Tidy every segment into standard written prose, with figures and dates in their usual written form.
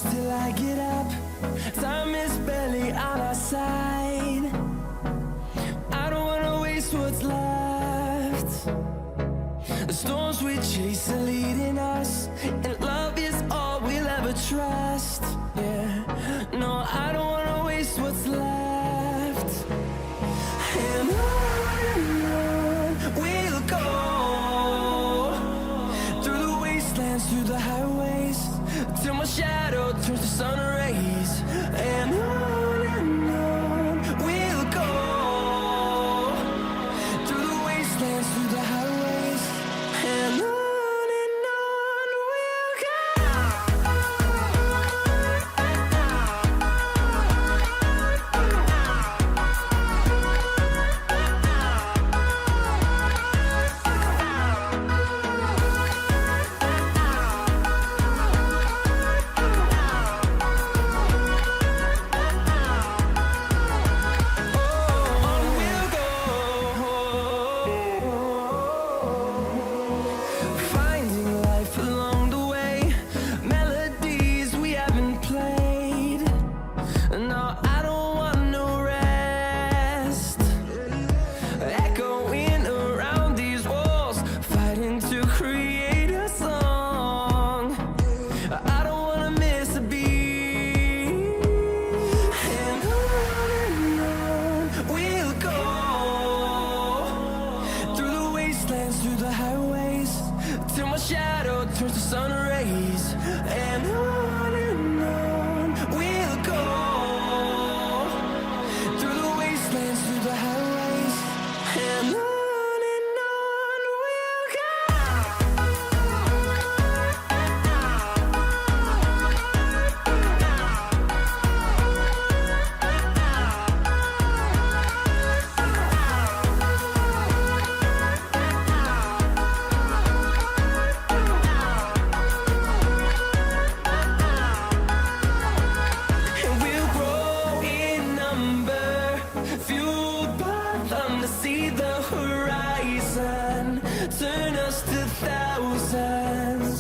close till I get up. Time is barely on our side. I don't wanna waste what's left. The storms we chase are leading us, and love is all we'll ever trust. Yeah, no, I don't wanna waste what's left. And on we'll go, through the wastelands, through the highways, till my shadow turns to sun rays. And on we'll go, through the wastelands, through the highways, and on we'll go. Finding life along the way, melodies we haven't played. No, I don't want no rest. Echoing around these walls, fighting to create a song. I don't wanna miss a beat. And on we'll go, through the wastelands, through the highways, till my shadow turns to sun rays. And on we'll go, through the wastelands, through the highways, and on we'll go. And we'll grow in number, fueled by them to see the horizon, turn us to thousands.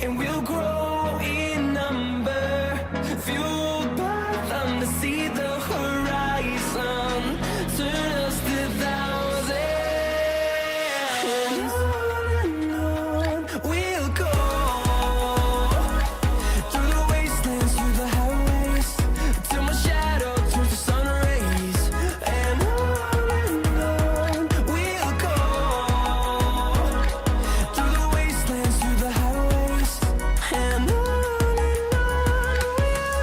And we'll grow in number, fueled by them to see the horizon, turn us to thousands. And on we'll go, through the wastelands, through the highways, till my shadow turns to sun rays. And on we'll go, through the wastelands, through the highways, and on we'll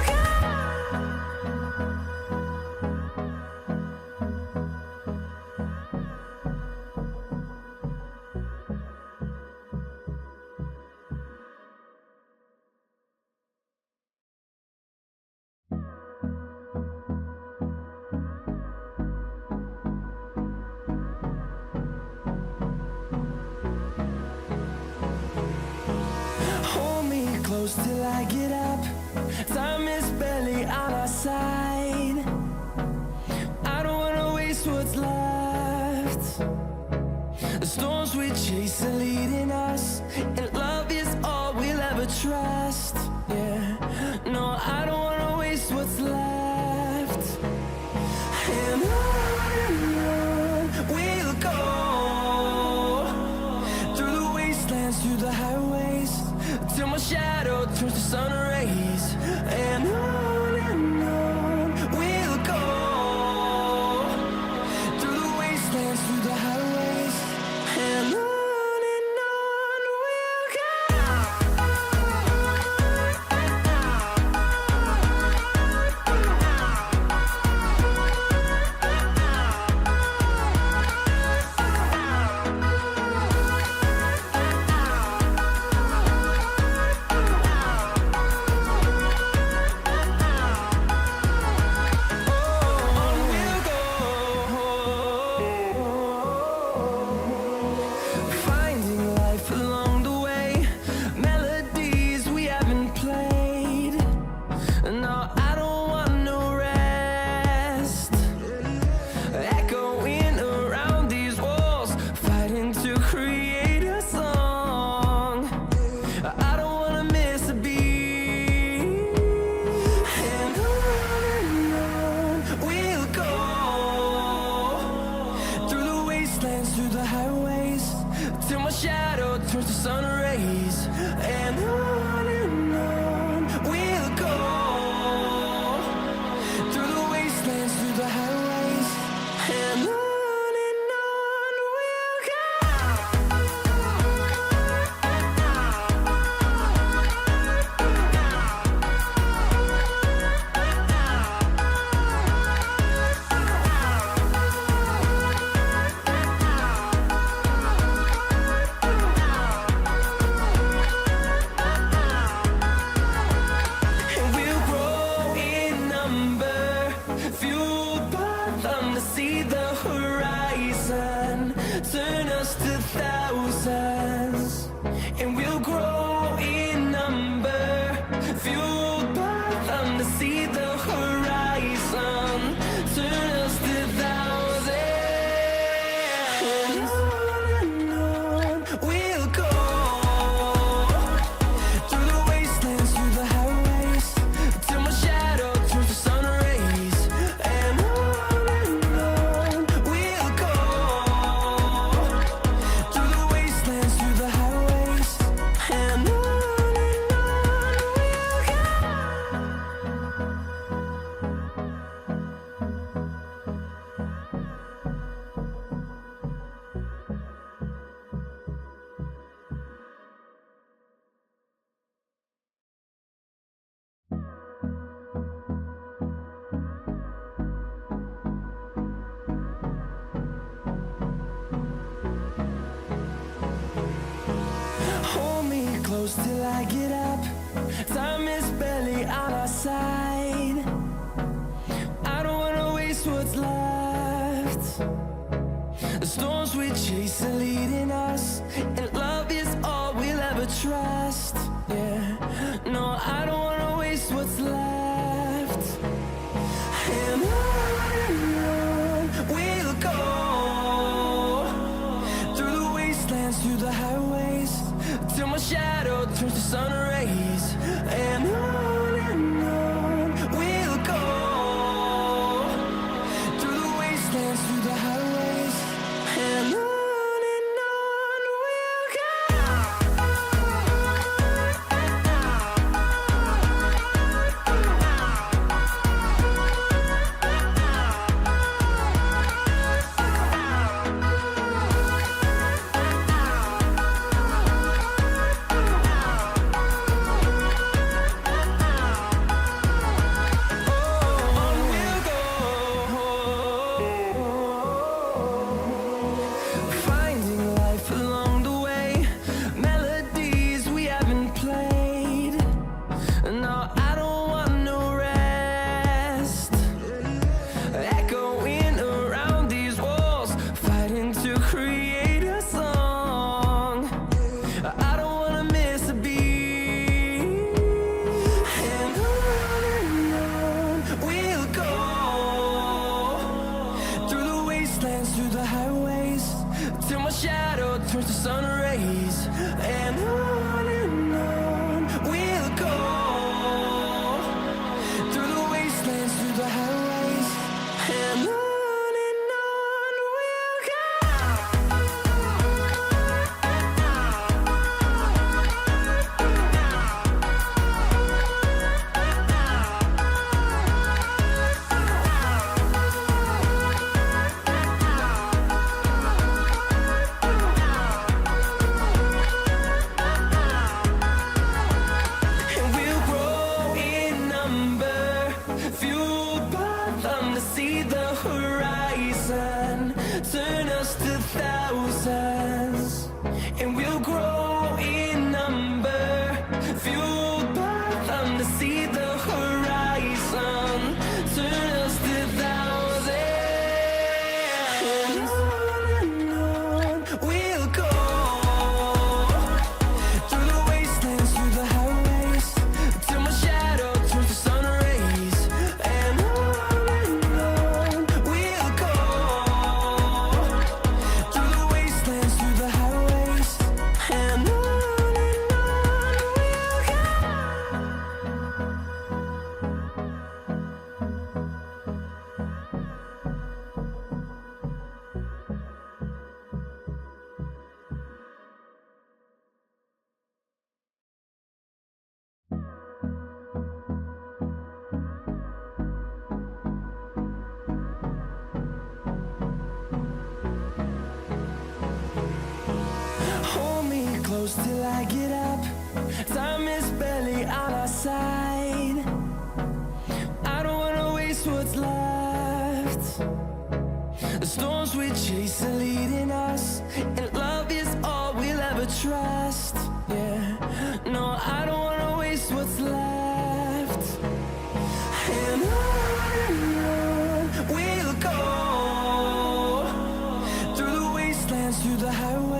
go. Hold me close till I get up. Time is barely on our side. I don't wanna waste what's left. The storms we chase are leading us, and love is all we'll ever trust. Yeah, no, I don't wanna waste what's left. And on we'll go, through the wastelands, through the highways, till my shadow turns to sun rays. And on we'll go, through the wastelands, through the highways, and on we'll go. us to thousands, and we'll grow in number, fueled by them to see the horizon, turn us to thousands, and on we'll go, through the wastelands, through the highways, till my shadow turns to sun rays, and on we'll go, through the wastelands, through the highways, and on we'll go. Hold me close till I get up. Time is barely on our side. I don't wanna waste what's left. The storms we chase are leading us, and love is all we'll ever trust. Yeah, no, I don't wanna waste what's left. And on we'll go, through the wastelands, through the highways, till my shadow turns to sun rays, and on we'll go, through the wastelands, through the highways, and on we'll go. Finding life along the way, melodies we haven't played. No, I don't want no rest. Echoing around these walls, fighting to create a song. I don't wanna miss a beat. And on we'll go, through the wastelands, through the highways, till my shadow turns to sun rays, and on we'll go, through the wastelands, through the highways, and on we'll go. And we'll grow in number, fueled by them to see the horizon, turn us to thousands. And we'll grow in number, fueled by them to see the horizon, turn us to thousands. And on we'll go, through the wastelands, through the highways, till my shadow turns to sun rays, and on we'll go, through the wastelands, through the highways, and on we'll go. Hold me close till I get up. Time is barely on our side. I don't wanna waste what's left. The storms we chase are leading us, and love is all we'll ever trust. Yeah, no, I don't wanna waste what's left. And on we'll go, through the wastelands, through the highways,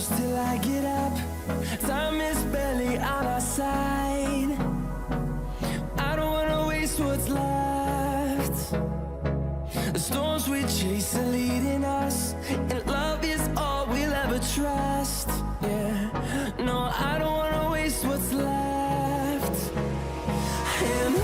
close till I get up. Time is barely on our side. I don't wanna waste what's left. The storms we chase are leading us, and love is all we'll ever trust. Yeah, no, I don't wanna waste what's left. And